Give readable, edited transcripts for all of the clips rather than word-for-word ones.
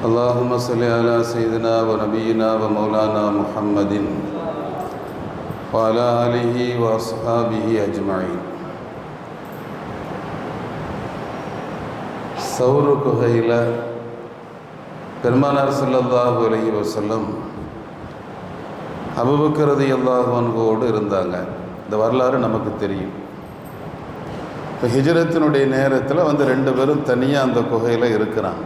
اللهم صل على سيدنا ونبينا ومولانا محمد وعلى آله وأصحابه أجمعين. சௌரு குகையில் பெருமானார் ஸல்லல்லாஹு அலைஹி வஸல்லம் அபூபக்கர் ரலியல்லாஹு அன்ஹுவோடு இருந்தாங்க. இந்த வரலாறு நமக்கு தெரியும். இப்போ ஹிஜ்ரத்தினுடைய நேரத்தில் ரெண்டு பேரும் தனியாக அந்த குகையில் இருக்கிறாங்க.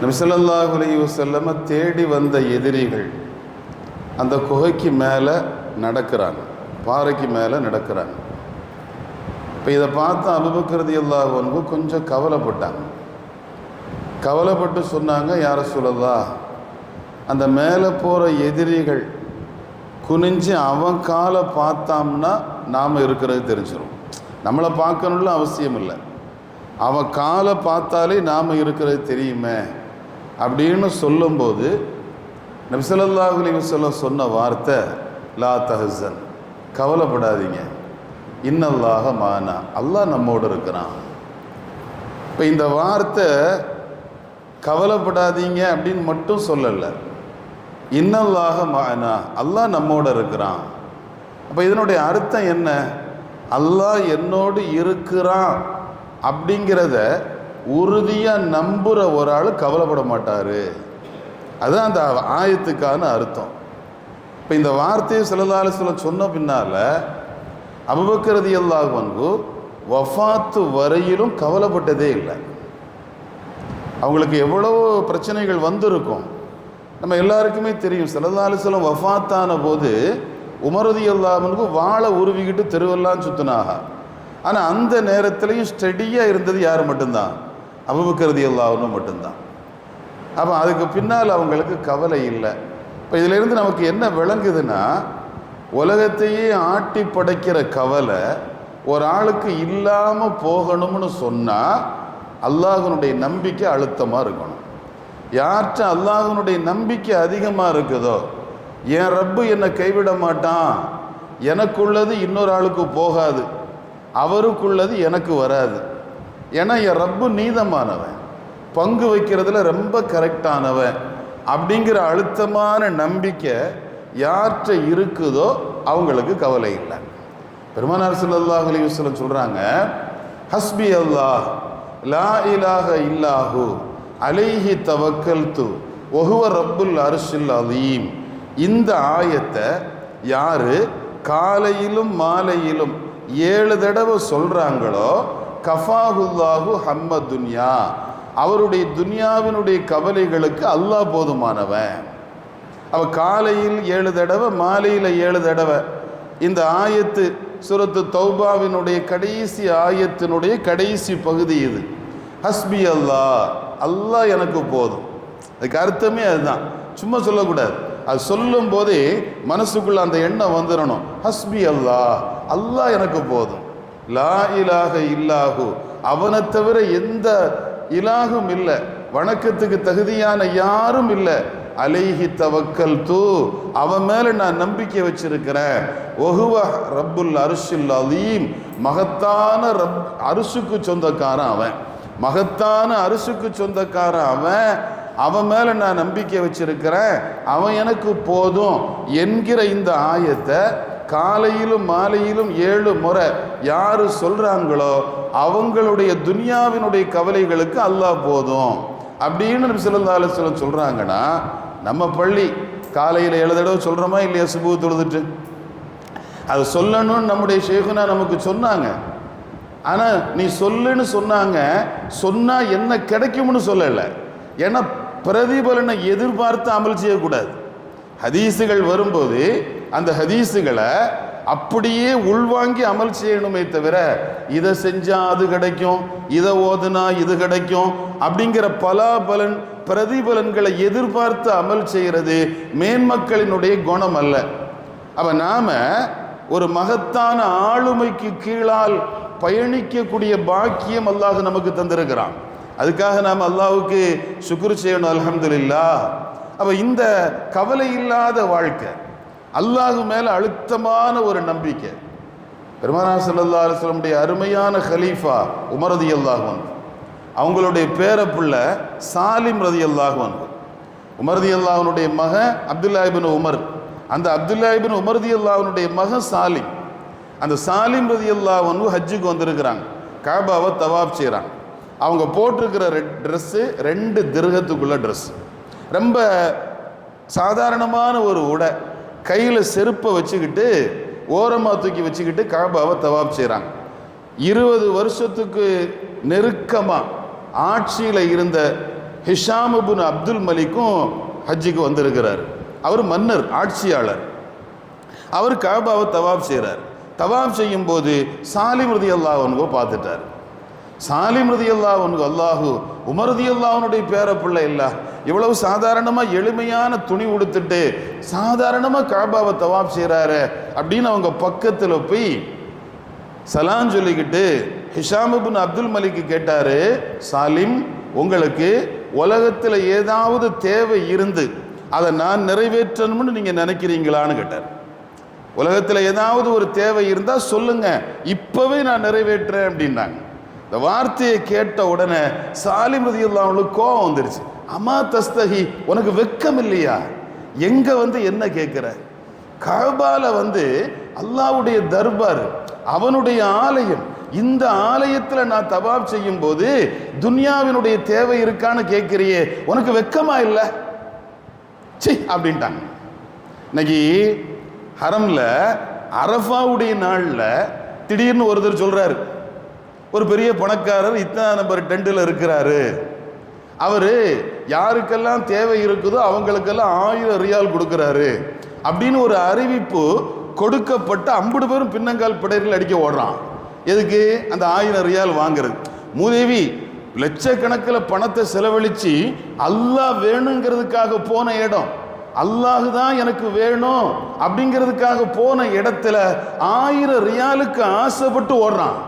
நபி ஸல்லல்லாஹு அலைஹி வஸல்லம் தேடி வந்த எதிரிகள் அந்த குகைக்கு மேலே நடக்கிறாங்க, பாறைக்கு மேலே நடக்கிறாங்க. இப்போ இதை பார்த்து அபூபக்கர் ரலியல்லாஹு அன்ஹு கொஞ்சம் கவலைப்பட்டு சொன்னாங்க, யா ரசூலல்லாஹ், அந்த மேலே போகிற எதிரிகள் குனிஞ்சு அவன் காலை பார்த்தோம்னா நாம் இருக்கிறது தெரிஞ்சிடும். நம்மளை பார்க்கணும்ல அவசியம் இல்லை, அவன் காலை பார்த்தாலே நாம் இருக்கிறது தெரியுமே அப்படின்னு சொல்லும்போது நபி ஸல்லல்லாஹு அலைஹி வஸல்லம் சொன்ன வார்த்தை, லா தஹஸன், கவலைப்படாதீங்க, இன்னல்லாஹ மானா, அல்லாஹ் நம்மோடு இருக்கிறான். இப்போ இந்த வார்த்தை கவலைப்படாதீங்க அப்படின்னு மட்டும் சொல்லலை, இன்னல்லாஹ மானா, அல்லாஹ் நம்மோடு இருக்கிறான். அப்போ இதனுடைய அர்த்தம் என்ன? அல்லாஹ் என்னோடு இருக்கிறான் அப்படிங்கிறத உறுதியாக நம்புகிற ஒரு ஆள் கவலைப்பட மாட்டார். அதுதான் அந்த ஆயத்துக்கான அர்த்தம். இப்போ இந்த வார்த்தையை ஸல்லல்லாஹு அலைஹி வஸல்லம் சொன்ன பின்னால் அபூபக்கர் ரலியல்லாஹு அன்ஹு வஃபாத்து வரையிலும் கவலைப்பட்டதே இல்லை. அவங்களுக்கு எவ்வளவோ பிரச்சனைகள் வந்திருக்கும், நம்ம எல்லாருக்குமே தெரியும். ஸல்லல்லாஹு அலைஹி வஸல்லம் வஃபாத்தான போது உமர் ரலியல்லாஹு அன்ஹு வாளை உருவிக்கிட்டு தெருவெல்லாம் சுற்றினாக. ஆனால் அந்த நேரத்துலையும் ஸ்டெடியாக இருந்தது யார் மட்டும்தான்? அபூபக்கர் ரலியல்லாஹு அன்ஹு மட்டும்தான். அப்போ அதுக்கு பின்னால் அவங்களுக்கு கவலை இல்லை. இப்போ இதிலேருந்து நமக்கு என்ன விளங்குதுன்னா, உலகத்தையே ஆட்டி படைக்கிற கவலை ஒரு ஆளுக்கு இல்லாமல் போகணும்னு சொன்னால் அல்லாஹ்வுடைய நம்பிக்கை அழுத்தமாக இருக்கணும். யார்கிட்ட அல்லாஹ்வுடைய நம்பிக்கை அதிகமாக இருக்குதோ, என் ரப்பு என்னை கைவிட மாட்டான், எனக்குள்ளது இன்னொரு ஆளுக்கு போகாது, அவருக்குள்ளது எனக்கு வராது, ஏன்னா என் ரப்பு நீதமானவன், பங்கு வைக்கிறதுல ரொம்ப கரெக்டானவன் அப்படிங்கிற அழுத்தமான நம்பிக்கை யார்கிட்ட இருக்குதோ அவங்களுக்கு கவலை இல்லை. பெருமானார் ஸல்லல்லாஹு அலைஹி வஸல்லம் சொல்கிறாங்க, ஹஸ்பி அல்லாஹ் லா இலாஹ இல்லாஹு அலைஹி தவக்கல்து வஹுவ ரப்புல் அர்ஷில் அலீம். இந்த ஆயத்தை யார் காலையிலும் மாலையிலும் 7 தடவை சொல்கிறாங்களோ கஃபாஹுல்லாஹு ஹம்ம துன்யா, அவருடைய துன்யாவினுடைய கவலைகளுக்கு அல்லாஹ் போதுமானவன். அவள் காலையில் 7 தடவை, மாலையில் 7 தடவை. இந்த ஆயத்து சூரத்து தௌபாவினுடைய கடைசி ஆயத்தினுடைய கடைசி பகுதி இது. ஹஸ்பி அல்லாஹ், அல்லாஹ் எனக்கு போதும். அதுக்கு அர்த்தமே அதுதான், சும்மா சொல்லக்கூடாது. அது சொல்லும் போதே மனசுக்குள்ள அந்த எண்ணம் வந்துடணும், ஹஸ்பி அல்லாஹ், அல்லாஹ் எனக்கு போதும். லா இலாஹ இல்லாஹு, அவனை தவிர எந்த இலாகும் இல்லை, வணக்கத்துக்கு தகுதியான யாரும் இல்லை. அலைஹி தவக்கல்து, அவன் மேலே நான் நம்பிக்கை வச்சிருக்கிறேன். வஹுவ ரப்புல் அர்ஷில் அலீம், மகத்தான அரிசுக்கு சொந்தக்காரன் அவன், மகத்தான அரிசுக்கு சொந்தக்காரன் அவன், அவன் மேலே நான் நம்பிக்கை வச்சிருக்கிறேன், அவன் எனக்கு போதும் என்கிற இந்த ஆயத்தை காலையிலும் மாலையிலும் 7 முறை யார் சொல்கிறாங்களோ அவங்களுடைய துன்யாவினுடைய கவலைகளுக்கு அல்லாஹ் போதும் அப்படின்னு நபி ஸல்லல்லாஹு அலைஹி வஸல்லம் சொல்கிறாங்கன்னா, நம்ம பள்ளி காலையில் 7 தடவை சொல்கிறோமா இல்லையா? சுபூ தொழுதுட்டு அது சொல்லணும்னு நம்முடைய ஷேகுனா நமக்கு சொன்னாங்க. ஆனால் நீ சொல்லுன்னு சொன்னாங்க, சொன்னால் என்ன கிடைக்கும்னு சொல்லலை. ஏன்னா பிரதிபலனை எதிர்பார்த்து அமல் செய்யக்கூடாது. ஹதீஸுகள் வரும்போது அந்த ஹதீஸுகளை அப்படியே உள்வாங்கி அமல் செய்யணுமே தவிர, இதை செஞ்சால் அது கிடைக்கும், இதை ஓதுனா இது கிடைக்கும் அப்படிங்கிற பலாபலன் பிரதிபலன்களை எதிர்பார்த்து அமல் செய்கிறது மேன்மக்களினுடைய குணம் அல்ல. அப்போ நாம் ஒரு மகத்தான ஆளுமைக்கு கீழால் பயணிக்கக்கூடிய பாக்கியம் அல்லாஹ் நமக்கு தந்திருக்கிறான். அதுக்காக நாம் அல்லாஹ்வுக்கு ஷுக்ர் செய்யணும், அல்ஹம்துலில்லாஹ். அப்போ இந்த கவலை இல்லாத வாழ்க்கை, அல்லாஹ் மேலே அழுத்தமான ஒரு நம்பிக்கை. பெருமானார் ஸல்லல்லாஹு அலைஹி வஸல்லம் அருமையான ஹலீஃபா உமர் ரலியல்லாஹு அன்ஹு அவங்களுடைய பேரப்புள்ள சாலிம் ரலியல்லாஹு அன்ஹு. உமர் ரலியல்லாஹுனுடைய மகன் அப்துல்லா இப்னு உமர். அந்த அப்துல்லா இப்னு உமர் ரலியல்லாஹுனுடைய மகன் சாலிம். அந்த சாலிம் ரலியல்லாஹு அன்ஹு ஹஜ்ஜுக்கு வந்திருக்கிறாங்க. காபாவை தவாப் செய்கிறாங்க. அவங்க போட்டிருக்கிற ட்ரெஸ்ஸு 2 திர்ஹத்துக்குள்ள ட்ரெஸ். ரொம்ப சாதாரணமான ஒரு உடை. கையில் செருப்பை வச்சுக்கிட்டு ஓரமாக தூக்கி வச்சுக்கிட்டு காபாவை தவாப் செய்கிறாங்க. 20 வருஷத்துக்கு நெருக்கமாக ஆட்சியில் இருந்த ஹிஷாம் இப்னு அப்துல் மலிக்கும் ஹஜ்ஜுக்கு வந்திருக்கிறார். அவர் மன்னர், ஆட்சியாளர். அவர் காபாவை தவாப் செய்கிறார். தவாப் செய்யும் போது சாலிம் ரலியல்லாஹு அன்ஹு பார்த்துட்டார். சாலிம் ரலியல்லாஹு அன்ஹு அல்லாஹு உமர் ரலியல்லாஹுனுடைய பேர பிள்ளை இல்லை, இவ்வளவு சாதாரணமாக எளிமையான துணி உடுத்துட்டு சாதாரணமாக காபாவை தவாப் செய்கிறாரு அப்படின்னு அவங்க பக்கத்தில் போய் சலாம் சொல்லிக்கிட்டு ஹிஷாம் இப்னு அப்துல் மலிக்கு கேட்டார், சாலிம், உங்களுக்கு உலகத்தில் ஏதாவது தேவை இருந்து அதை நான் நிறைவேற்றணும்னு நீங்கள் நினைக்கிறீங்களான்னு கேட்டார். உலகத்தில் ஏதாவது ஒரு தேவை இருந்தால் சொல்லுங்க, இப்போவே நான் நிறைவேற்றுறேன் அப்படின்னாங்க. இந்த வார்த்தையை கேட்ட உடனே சாலிம் ரலியல்லாஹு அன்ஹு கோபம் வந்துருச்சு. அம்மா தஸ்தஹி, உனக்கு வெக்கம் இல்லையா? எங்க என்ன கேட்குற? காபால அல்லாஹ்வுடைய தர்பார், அவனுடைய ஆலயம். இந்த ஆலயத்தில் நான் தவாப் செய்யும் போது துன்யாவினுடைய தேவை இருக்கான்னு கேட்கிறியே, உனக்கு வெக்கமா இல்லை? சி அப்படின்ட்டாங்க. இன்னைக்கு ஹரம்ல அரஃபாவுடைய நாளில் திடீர்னு ஒருத்தர் சொல்றாரு, ஒரு பெரிய பணக்காரர் இத்தனை நம்பர் டெண்டில் இருக்கிறாரு, அவர் யாருக்கெல்லாம் தேவை இருக்குதோ அவங்களுக்கெல்லாம் 1000 ரியால் கொடுக்குறாரு அப்படின்னு ஒரு அறிவிப்பு கொடுக்கப்பட்ட 50 பேரும் பின்னங்கால் பிடரில் அடிக்க ஓடுறான். எதுக்கு? அந்த 1000 ரியால் வாங்குறது. மூதேவி லட்சக்கணக்கில் பணத்தை செலவழித்து அல்லாஹ் வேணுங்கிறதுக்காக போன இடம், அல்லாஹு தான் எனக்கு வேணும் அப்படிங்கிறதுக்காக போன இடத்துல 1000 ரியாலுக்கு ஆசைப்பட்டு ஓடுறான்.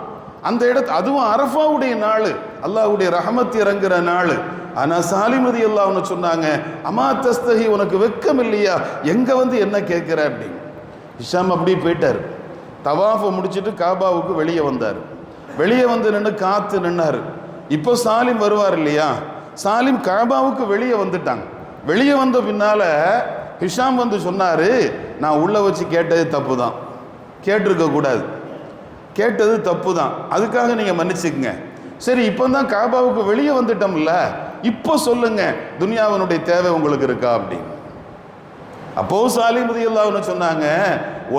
அந்த அதுவும் அரஃபாவுடைய நாள், அல்லாஹ்வுடைய ரஹமத் இறங்குற நாள். ஆனால் சாலிம் ரலியல்லாஹு அன்ஹு சொன்னாங்க, அம்மா தஸ்தஹி, உனக்கு வெக்கம் இல்லையா? எங்க என்ன கேட்குற அப்படின்னு. ஹிஷாம் அப்படியே போயிட்டார். தவாஃபை முடிச்சுட்டு காபாவுக்கு வெளியே வந்தார். வெளியே நின்று காத்து நின்னார். இப்போ சாலிம் வருவார் இல்லையா? சாலிம் காபாவுக்கு வெளியே வந்துட்டாங்க. வெளியே வந்த பின்னால ஹிஷாம் சொன்னாரு, நான் உள்ள வச்சு கேட்டது தப்பு தான், கேட்டிருக்க கூடாது, கேட்டது தப்பு தான், அதுக்காக நீங்க மன்னிச்சுக்குங்க. சரி, இப்போ தான் காபாவுக்கு வெளியே வந்துட்டோம்ல, இப்போ சொல்லுங்க, துன்யாவினுடைய தேவை உங்களுக்கு இருக்கா அப்படின்னு. அப்போ சாலிம் ரலியல்லாஹு அன்ஹு சொன்னாங்க,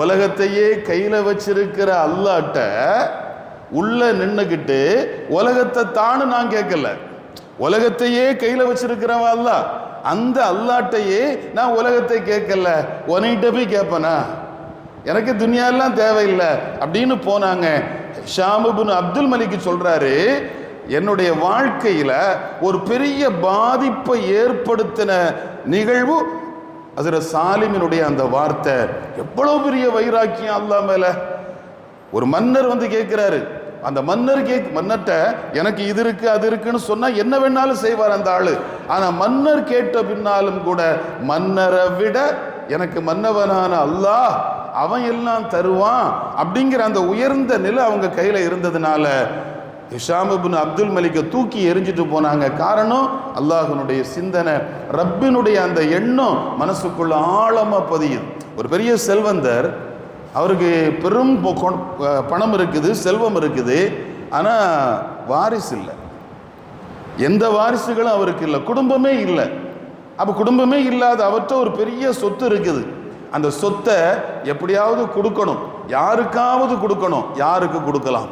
உலகத்தையே கையில வச்சிருக்கிற அல்லாஹ்ட்ட உள்ள நின்னுக்கிட்டு உலகத்தை தானு நான் கேட்கல, உலகத்தையே கையில வச்சிருக்கிறவன் அல்லாஹ், அந்த அல்லாஹ்ட்டையே நான் உலகத்தை கேட்கல, உன்கிட்ட போய் கேட்பனா? எனக்கு துன்யாலாம் தேவையில்லை அப்படின்னு போனாங்க. ஹிஷாம் இப்னு அப்துல் மலிக் சொல்றாரு, என்னுடைய வாழ்க்கையில ஒரு பெரிய பாதிப்பை ஏற்படுத்தின நிகழ்வு ஹஜ்ரத் சாலிமினுடைய அந்த வார்த்தை. எவ்வளவு பெரிய வைராக்கியம் அல்லாஹ் மேல. ஒரு மன்னர் கேட்கிறாரு, அந்த மன்னர்கிட்ட எனக்கு இது இருக்கு அது இருக்குன்னு சொன்னா என்ன வேணாலும் செய்வார் அந்த ஆளு. ஆனா மன்னர் கேட்ட பின்னாலும் கூட மன்னரை விட எனக்கு மன்னவனான அல்லாஹ் அவன் எல்லாம் தருவான் அப்படிங்கிற அந்த உயர்ந்த நிலை அவங்க கையில இருந்ததுனால ஹிஷாம் இப்னு அப்துல் மலிக்கை தூக்கி எரிஞ்சிட்டு போனாங்க. காரணம், அல்லாஹ்வினுடைய சிந்தனை, ரப்பினுடைய அந்த எண்ணம் மனசுக்குள்ள ஆழமா பதியுது. ஒரு பெரிய செல்வந்தர், அவருக்கு பெரும் பணம் இருக்குது, செல்வம் இருக்குது, ஆனா வாரிசு இல்லை, எந்த வாரிசுகளும் அவருக்கு இல்லை, குடும்பமே இல்லை. அப்ப குடும்பமே இல்லாத அவர்கிட்ட ஒரு பெரிய சொத்து இருக்குது. அந்த சொத்தை எப்படியாவது கொடுக்கணும், யாருக்காவது கொடுக்கணும், யாருக்கு கொடுக்கலாம்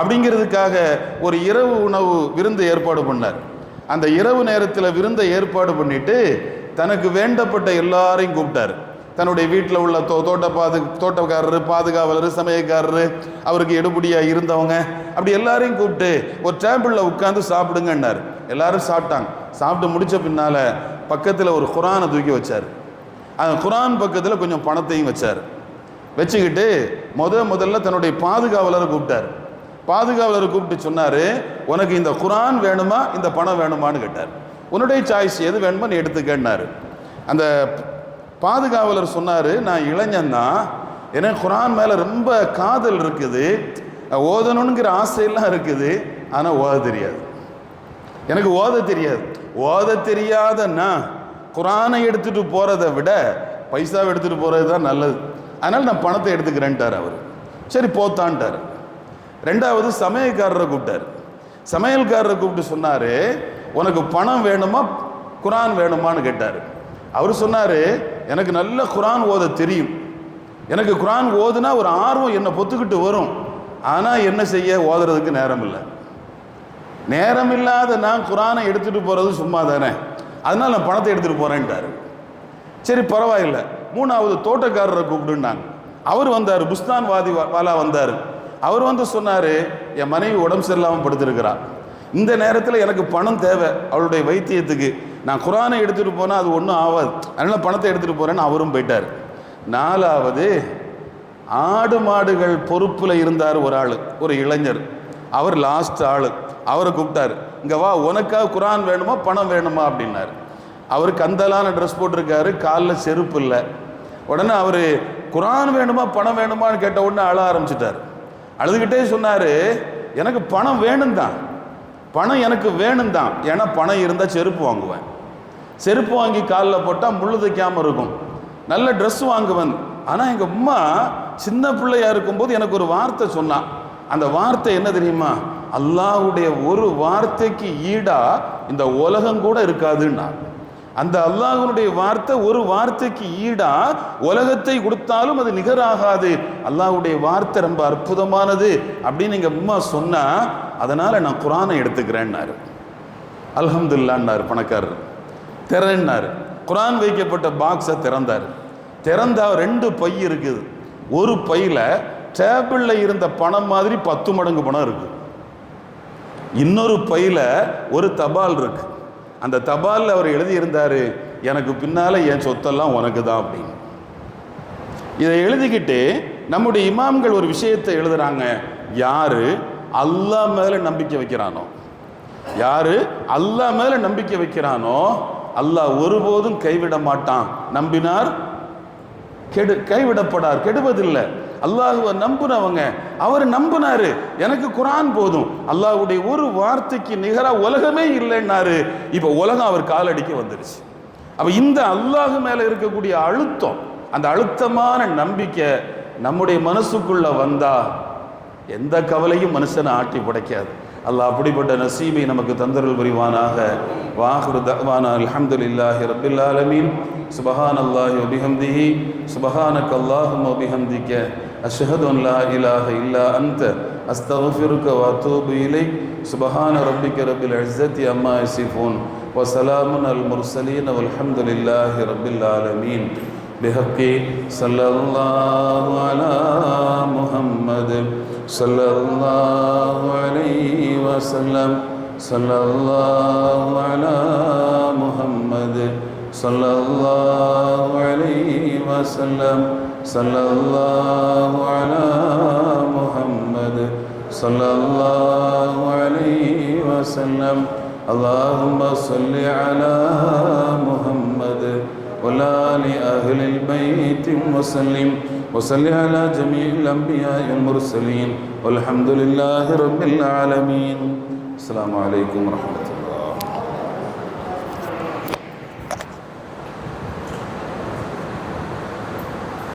அப்படிங்கிறதுக்காக ஒரு இரவு உணவு விருந்து ஏற்பாடு பண்ணார். அந்த இரவு நேரத்தில் விருந்தை ஏற்பாடு பண்ணிட்டு தனக்கு வேண்டப்பட்ட எல்லாரையும் கூப்பிட்டார். தன்னுடைய வீட்டில் உள்ள தோட்டக்காரர், பாதுகாவலர், சமயக்காரர், அவருக்கு எடுபடியாக இருந்தவங்க, அப்படி எல்லாரையும் கூப்பிட்டு ஒரு டேபிளில் உட்காந்து சாப்பிடுங்கன்னார். எல்லாரும் சாப்பிட்டாங்க. சாப்பிட்டு முடித்த பின்னால பக்கத்தில் ஒரு குரானை தூக்கி வச்சார். அந்த குரான் பக்கத்தில் கொஞ்சம் பணத்தையும் வச்சார். வச்சுக்கிட்டு முதல்ல தன்னுடைய பாதுகாவலரை கூப்பிட்டார். பாதுகாவலரை கூப்பிட்டு சொன்னார், உனக்கு இந்த குரான் வேணுமா இந்த பணம் வேணுமான்னு கேட்டார். உன்னுடைய சாய்ஸ் எது வேணுமா நீ எடுத்துக்கன்னாரு. அந்த பாதுகாவலர் சொன்னார், நான் இளைஞன்தான், எனக்கு குரான் மேலே ரொம்ப காதல் இருக்குது, ஓதணுங்கிற ஆசையெல்லாம் இருக்குது, ஆனால் ஓத தெரியாது. எனக்கு ஓத தெரியாது. ஓத தெரியாத நான் குரானை எடுத்துகிட்டு போகிறத விட பைசாவை எடுத்துகிட்டு போகிறது தான் நல்லது, அதனால் நான் பணத்தை எடுத்துக்கிறேன்ட்டார் அவர். சரி போத்தான்ட்டார். ரெண்டாவது சமையல்காரரை கூப்பிட்டார். சமையல்காரரை கூப்பிட்டு சொன்னார், உனக்கு பணம் வேணுமா குரான் வேணுமான்னு கேட்டார். அவர் சொன்னார், எனக்கு நல்ல குரான் ஓத தெரியும், எனக்கு குரான் ஓதுனா ஒரு ஆர்வம் என்னை பொத்துக்கிட்டு வரும், ஆனால் என்ன செய்ய ஓதுறதுக்கு நேரம் இல்லை. நேரம் இல்லாத நான் குரானை எடுத்துகிட்டு போகிறது சும்மா தானே, அதனால் நான் பணத்தை எடுத்துகிட்டு போகிறேன்ட்டார். சரி பரவாயில்லை. மூணாவது தோட்டக்காரரை கூப்பிடுன்னாங்க. அவர் வந்தார், புஸ்தான் வாலா வந்தார். அவர் வந்து சொன்னார், என் மனைவி உடம்பு சரியில்லாமல் படுத்திருக்கிறார், இந்த நேரத்தில் எனக்கு பணம் தேவை அவளுடைய வைத்தியத்துக்கு, நான் குரானை எடுத்துகிட்டு போனால் அது ஒன்றும் ஆகாது, அதனால் பணத்தை எடுத்துகிட்டு போகிறேன்னு அவரும் போயிட்டார். நாலாவது ஆடு மாடுகள் பொறுப்பில் இருந்தார் ஒரு ஆள், ஒரு இளைஞர், அவர் லாஸ்ட் ஆள். அவரை கூப்பிட்டார், இங்கே வா, உனக்காக குரான் வேணுமா பணம் வேணுமா அப்படின்னாரு. அவர் கந்தலான ட்ரெஸ் போட்டிருக்காரு, காலில் செருப்பு இல்லை. உடனே அவர் குரான் வேணுமா பணம் வேணுமான்னு கேட்ட உடனே அழ ஆரம்பிச்சிட்டார். அழுதுகிட்டே சொன்னார், எனக்கு பணம் வேணும் தான், பணம் எனக்கு வேணும் தான், ஏன்னா பணம் இருந்தால் செருப்பு வாங்குவேன், செருப்பு வாங்கி காலில் போட்டால் முள்ளு தைக்காமல் இருக்கும், நல்ல ட்ரெஸ் வாங்குவேன். ஆனால் எங்கள் அம்மா சின்ன பிள்ளையா இருக்கும்போது எனக்கு ஒரு வார்த்தை சொன்னான். அந்த வார்த்தை என்ன தெரியுமா? அல்லாஹ்வுடைய ஒரு வார்த்தைக்கு ஈடா இந்த உலகம் கூட இருக்காதுன்னா. அந்த அல்லாஹ்வுடைய வார்த்தை ஒரு வார்த்தைக்கு ஈடா உலகத்தை கொடுத்தாலும் அது நிகராகாது, அல்லாஹ்வுடைய வார்த்தை ரொம்ப அற்புதமானது அப்படின்னு எங்கள் அம்மா சொன்னா, அதனால் நான் குரானை எடுத்துக்கிறேன்னாரு. அல்ஹம்துலில்லாஹ்னாரு பணக்காரர். திறன்னாரு. குரான் வைக்கப்பட்ட பாக்ஸை திறந்தார். திறந்தா 2 பை இருக்குது. ஒரு பையில் டேபிளில் இருந்த பணம் மாதிரி 10 மடங்கு பணம் இருக்கு. இன்னொரு பையில் ஒரு தபால் இருக்கு. அந்த தபாலில் அவர் எழுதியிருந்தார், எனக்கு பின்னால் என் சொத்தெல்லாம் உனக்கு தான் அப்படின்னு. இதை எழுதிக்கிட்டு நம்முடைய இமாம்கள் ஒரு விஷயத்தை எழுதுறாங்க, யாரு அல்லாஹ் மேலே நம்பிக்கை வைக்கிறானோ, யாரு அல்லாஹ் மேலே நம்பிக்கை வைக்கிறானோ அல்லாஹ் ஒருபோதும் கைவிட மாட்டான். நம்பினார் கைவிடப்படார், கெடுவதில்லை. அல்லாஹுவை நம்புனவங்க, அவர் நம்பினாரு, எனக்கு குரான் போதும், அல்லாஹ்வுடைய ஒரு வார்த்தைக்கு நிகராக உலகமே இல்லைன்னாரு. இப்போ உலகம் அவர் காலடிக்கு வந்துருச்சு. அப்போ இந்த அல்லாஹ் மேலே இருக்கக்கூடிய அழுத்தம், அந்த அழுத்தமான நம்பிக்கை நம்முடைய மனசுக்குள்ள வந்தா எந்த கவலையும் மனுஷனை ஆட்டி படைக்காது. அல்லாஹ் அப்படிப்பட்ட நசீபை நமக்கு தந்தருள் புரிவானாக. வாஹிரு தஅவானா அல்ஹம்துலில்லாஹி ரப்பில் ஆலமீன். சுப்ஹானல்லாஹி வ பிஹம்திஹி சுப்ஹானக அல்லாஹும்ம வ பிஹம்திக அஷ்ஹது அன் லா இலாஹ இல்லா அன்த அஸ்தக்ஃபிருக வ அத்தூபு இலைக். சுப்ஹான ரப்பிக ரப்பில் இஸ்ஸத்தி அம்மா யசிஃபூன் வ ஸலாமுன் அல் முர்ஸலீன் வல்ஹம்துலில்லாஹி ரப்பில் ஆலமீன். பிஹக்கி ஸல்லல்லாஹு அலா முஹம்மத் ஸல்லல்லாஹு அலைஹி வஸல்லம். ஸல்லல்லாஹு அலா முஹம்மத் ஸல்லல்லாஹு அலைஹி வஸல்லம். ஸல்லல்லாஹு அலா முஹம்மத் ஸல்லல்லாஹு அலைஹி வஸல்லம். அல்லாஹும்ம ஸல்லி அலா முஹம்மத் وآل أهل البيت وسلم وصل على جميع الأنبياء والمرسلين والحمد لله رب العالمين. السلام عليكم ورحمة الله.